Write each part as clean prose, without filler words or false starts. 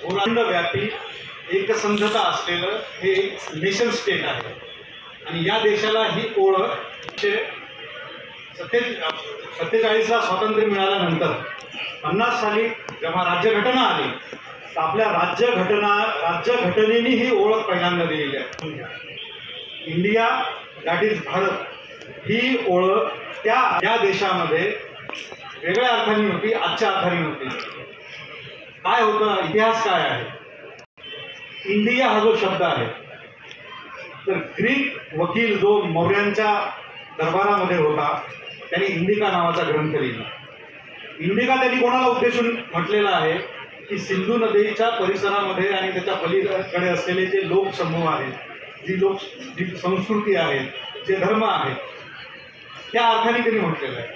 व्यापी एकसंधता असलेलं हे एक नेशन स्टेट आहे आणि या देशाला ही ओळख 47ला स्वातंत्र्य मिळाल्यानंतर 50 साली जेव्हा राज्यघटना आली तर आपल्या राज्यघटनेने ही ओळख पहिल्यांदा दिलेली आहे. इंडिया दॅट इज भारत ही ओळख त्या देशामध्ये वेगळ्या अर्थाने होती, आजच्या अर्थाने होती. काय होतं, इतिहास काय आहे? इंडिया हा जो शब्द आहे तर ग्रीक वकील जो मौर्यांच्या दरबारामध्ये होता त्यांनी इंडिका नावाचा ग्रंथ लिहिला. इंडिका त्यांनी कोणाला उद्देशून म्हटलेला आहे की सिंधू नदीच्या परिसरामध्ये आणि त्याच्या पलीकडे असलेले जे लोकसमूह आहेत, जी संस्कृती आहे, जे धर्म आहेत, त्या अर्थाने त्यांनी म्हटलेलं आहे.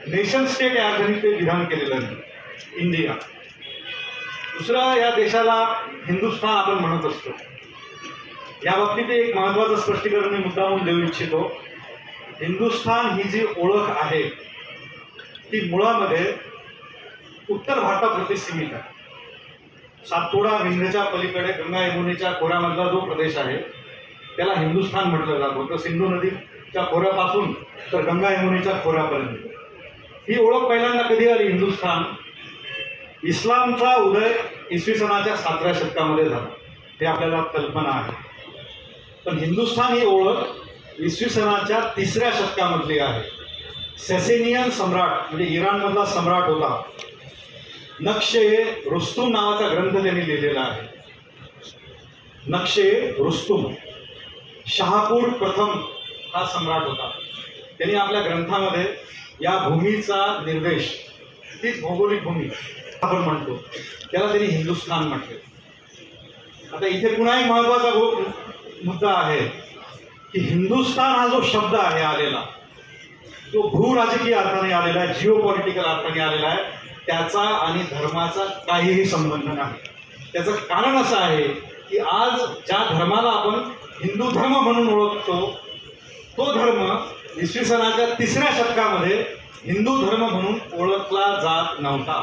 नेशन स्टेट या अर्थाने ते विधान केलेलं आहे इंडिया. दुसरं, या देशाला हिंदुस्थान आपण म्हणत असतो. या बाबतीत एक महत्त्वाचं स्पष्टीकरण मी मुद्दामून देऊ इच्छितो. हिंदुस्थान ही जी ओळख आहे ती मुळामध्ये उत्तर भारतापुरती सीमित आहे. सातपुडा विंध्यच्या पलीकडे गंगा यमुनेच्या खोऱ्यामधला जो प्रदेश आहे त्याला हिंदुस्थान म्हटलं जातं. तर सिंधू नदीच्या खोऱ्यापासून तर गंगा यमुनेच्या खोऱ्यापर्यंत ही ओळख पहिल्यांदा कधी आली? हिंदुस्थान इस्लामचा उदय इसवी सनाच्या 7व्या शतकामध्ये झाला, हे आपल्याला कल्पना आहे. पण हिंदुस्थान ही ओळख इसवी सनाच्या 3ऱ्या शतकामधली आहे. सेसेनियन सम्राट म्हणजे इराणमधला सम्राट होता, नक्शे रुस्तुम नावाचा ग्रंथ त्यांनी लिहिलेला आहे. नक्शे रुस्तुम, शहापूर प्रथम हा सम्राट होता. त्यांनी आपल्या ग्रंथामध्ये या भूमीचा निर्देश, तीच भौगोलिक भूमी आपण म्हणतो, त्याला त्यांनी हिंदुस्थान म्हटले. आता इथे पुन्हा एक महत्त्वाचा मुद्दा आहे की हिंदुस्थान हा जो शब्द आहे आलेला तो भूराजकीय अर्थाने आलेला आहे, जिओ पॉलिटिकल अर्थाने आलेला आहे. त्याचा आणि धर्माचा काहीही संबंध नाही. त्याचं कारण असं आहे की आज ज्या धर्माला आपण हिंदू धर्म म्हणून ओळखतो तो धर्म इसवी सनाच्या 3ऱ्या शतकामध्ये हिंदू धर्म म्हणून ओळखला जात नव्हता.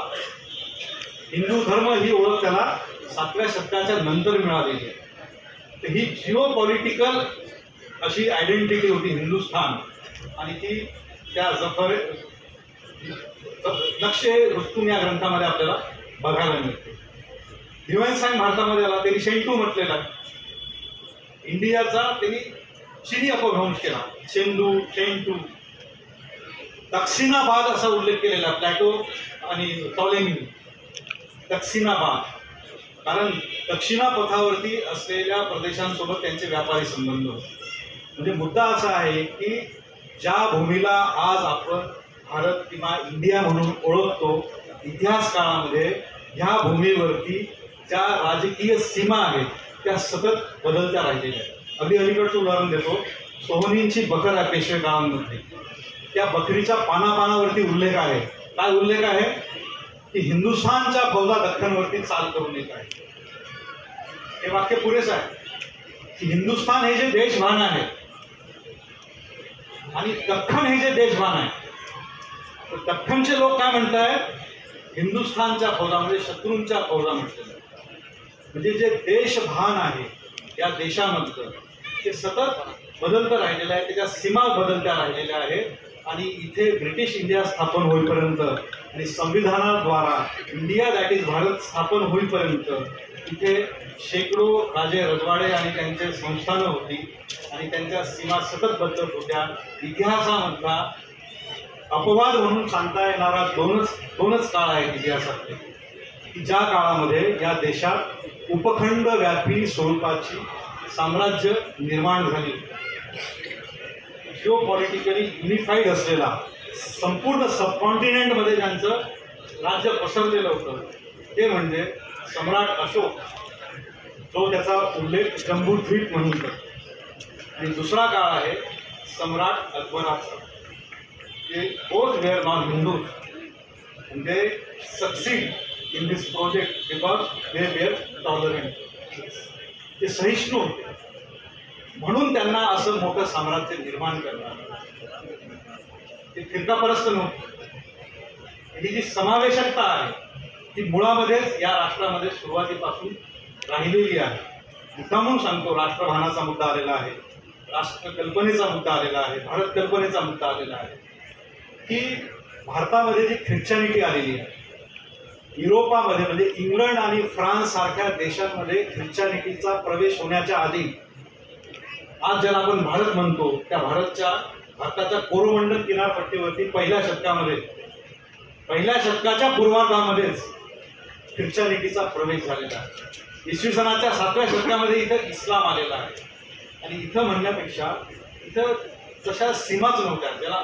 हिंदू धर्म ही ओळख त्याला 7व्या शतकाच्या नंतर मिळालेली आहे. तर ही जिओ पॉलिटिकल अशी आयडेंटिटी होती हिंदुस्थान आणि ती त्या नक्षे रुस्तुम या ग्रंथामध्ये आपल्याला बघायला मिळते. ह्युएन भारतामध्ये आला, त्यांनी शेंटू म्हटलेला आहे. इंडियाचा त्यांनी चिनी अपभ्रंश केला, शेंदू, शेंटू. दक्षिणाबाद असा उल्लेख केलेला प्लॅटो आणि टॉलेमी. दक्षिणाबाद कारण दक्षिणा पथावरती असलेल्या प्रदेशांसोबत त्यांचे व्यापारी संबंध होते. म्हणजे मुद्दा असा आहे की ज्या भूमीला आज आपण भारत किंवा इंडिया म्हणून ओळखतो, इतिहास काळामध्ये ह्या भूमीवरती ज्या राजकीय सीमा आहेत त्या सतत बदलत्या राहिलेल्या आहेत. अगदी अलीकडचं उदाहरण देतो, सोहनींची बकर आहे पेशवे काळांमध्ये. त्या बकरीच्या पानापानावरती उल्लेख आहे. काय उल्लेख आहे की हिंदुस्थानच्या फौजा दख्खनवरती चाल करून येत आहे. हे वाक्य पुरेसं आहे की हिंदुस्थान हे जे देशभान आहे आणि दख्खन हे जे देशभान आहे, तर दख्खनचे लोक काय म्हणतायत, हिंदुस्थानच्या फौजा म्हणजे शत्रूंच्या फौजा म्हटलेल्या. म्हणजे जे देशभान आहे या देशामधलं ते सतत बदलतं राहिलेलं आहे, त्याच्या सीमा बदलत्या राहिलेल्या आहेत आणि इथे ब्रिटिश इंडिया स्थापन होईपर्यंत आणि संविधानाद्वारा इंडिया दॅट इज भारत स्थापन होईपर्यंत इथे शेकडो राजे रजवाडे आणि त्यांचे संस्थानं होती आणि त्यांच्या सीमा सतत बदलत होत्या. इतिहासामधला अपवाद म्हणून सांगता येणारा दोनच काळ आहेत इतिहासातले की ज्या काळामध्ये या देशात उपखंड व्यापी स्वरूपाची साम्राज्य निर्माण झाली. जिओ पॉलिटिकली युनिफाईड असलेला संपूर्ण सबकॉन्टिनेंटमध्ये ज्यांचं राज्य पसरलेलं होतं ते म्हणजे सम्राट अशोक, जो त्याचा उल्लेख जम्बूद्वीप म्हणून करतो. आणि दुसरा काळ आहे सम्राट अकबराचा. ते both were non Hindus and they succeed in this project because they were tolerant. ते सहिष्णू होते म्हणून त्यांना असं मोठं साम्राज्य निर्माण करणार. ते फिरकापरस्त नव्हते. ही जी समावेशकता आहे ती मुळामध्येच या राष्ट्रामध्ये सुरुवातीपासून राहिलेली आहे. मुद्दामून सांगतो, राष्ट्रभानाचा मुद्दा आलेला आहे, राष्ट्र कल्पनेचा मुद्दा आलेला आहे, भारत कल्पनेचा मुद्दा आलेला आहे, की भारतामध्ये जी ख्रिश्चॅनिटी आलेली आहे, युरोपामध्ये म्हणजे इंग्लंड आणि फ्रान्स सारख्या देशांमध्ये ख्रिश्चॅनिटीचा प्रवेश होण्याच्या आधी आज ज्याला आपण भारत म्हणतो, त्या भारताच्या कोरोमंडल किनारपट्टीवरती पहिल्या शतकाच्या पूर्वार्धामध्येच ख्रिश्चॅनिटीचा प्रवेश झालेला आहे. इसवी सनाच्या 7व्या शतकामध्ये इथं इस्लाम आलेला आहे. आणि इथं म्हणण्यापेक्षा इथं तशा सीमाच नव्हत्या, ज्याला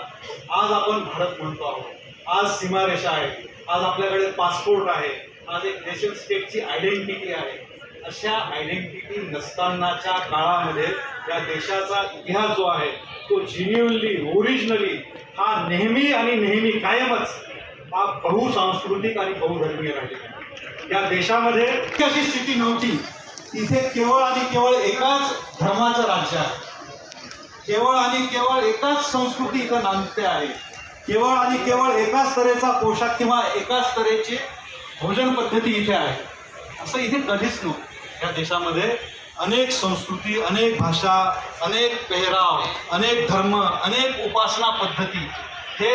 आज आपण भारत म्हणतो आहोत. आज सीमारेषा आहे, आज आपल्याकडे पासपोर्ट आहे, आज एक नेशन स्टेटची आयडेंटिटी आहे. अशा आयडेंटिटी नसतानाच्या काळामध्ये या देशाचा इतिहास जो आहे तो जेन्युइनली, ओरिजिनली हा नेहमी आणि नेहमी कायमच हा बहुसांस्कृतिक आणि बहुधर्मीय राहिलेला. या देशामध्ये अशी स्थिती नव्हती. इथे केवळ आणि केवळ एकाच धर्माचं राज्य आहे, केवळ आणि केवळ एकाच संस्कृती इथं नांदते आहे, केवळ आणि केवळ एकाच तऱ्हेचा पोशाख किंवा एकाच तऱ्हेची भोजन पद्धती इथे आहे. असं इथे कधीच नव्हतं. या देशामध्ये अनेक संस्कृती, अनेक भाषा, अनेक पेहराव, अनेक धर्म, अनेक उपासना पद्धती हे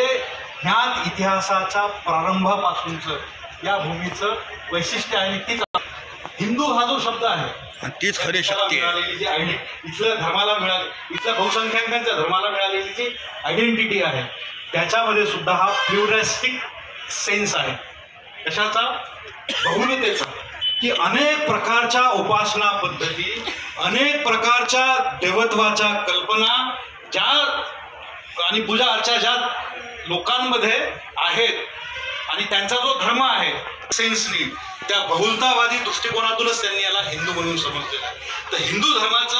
ह्याच इतिहासाच्या प्रारंभापासूनचं या भूमीचं वैशिष्ट्य आहे. तीच हिंदू हा जो शब्द आहे तीच खरी शक्ती आहे. इथल्या धर्माला मिळाली, इथल्या बहुसंख्याकांच्या धर्माला मिळालेली जी आयडेंटिटी आहे त्याच्यामध्ये सुद्धा हा प्युरिस्टिक सेन्स आहे. कशाचा? बहुलतेचा. की अनेक प्रकारच्या उपासना पद्धती, अनेक प्रकारच्या देवत्वाच्या कल्पना ज्या आणि पूजा अर्चा ज्या लोकांमध्ये आहेत आणि त्यांचा जो धर्म आहे सेन्सनी, त्या बहुलतावादी दृष्टिकोनातूनच त्यांनी याला हिंदू म्हणून समजलेलं आहे. तर हिंदू धर्माचं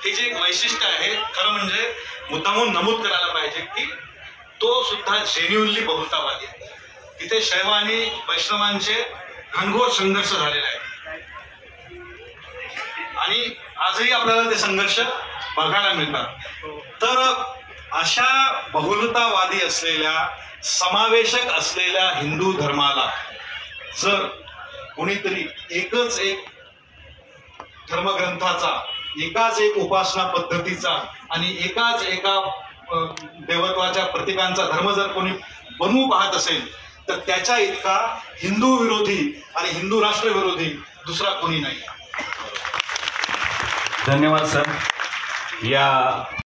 हे जे एक वैशिष्ट्य आहे, खरं म्हणजे मुद्दामून नमूद करायला पाहिजे की तो सुद्धा जेन्युइनली बहुलतावादी आहे. तिथे शैव आणि वैष्णवांचे घनघोर संघर्ष झालेला आहे आणि आजही आपल्याला ते संघर्ष बघायला मिळतात. तर अशा बहुलतावादी असलेल्या, समावेशक असलेल्या हिंदू धर्माला जर कोणीतरी एकच एक धर्मग्रंथाचा, एकाच एक उपासना पद्धतीचा आणि एकाच एका देवत्वाच्या प्रतीकांचा धर्म जर कोणी बनवू पाहत असेल तर त्याच्या इतका हिंदू विरोधी आणि हिंदू राष्ट्र विरोधी दुसरा कोणी नाही. धन्यवाद सर. या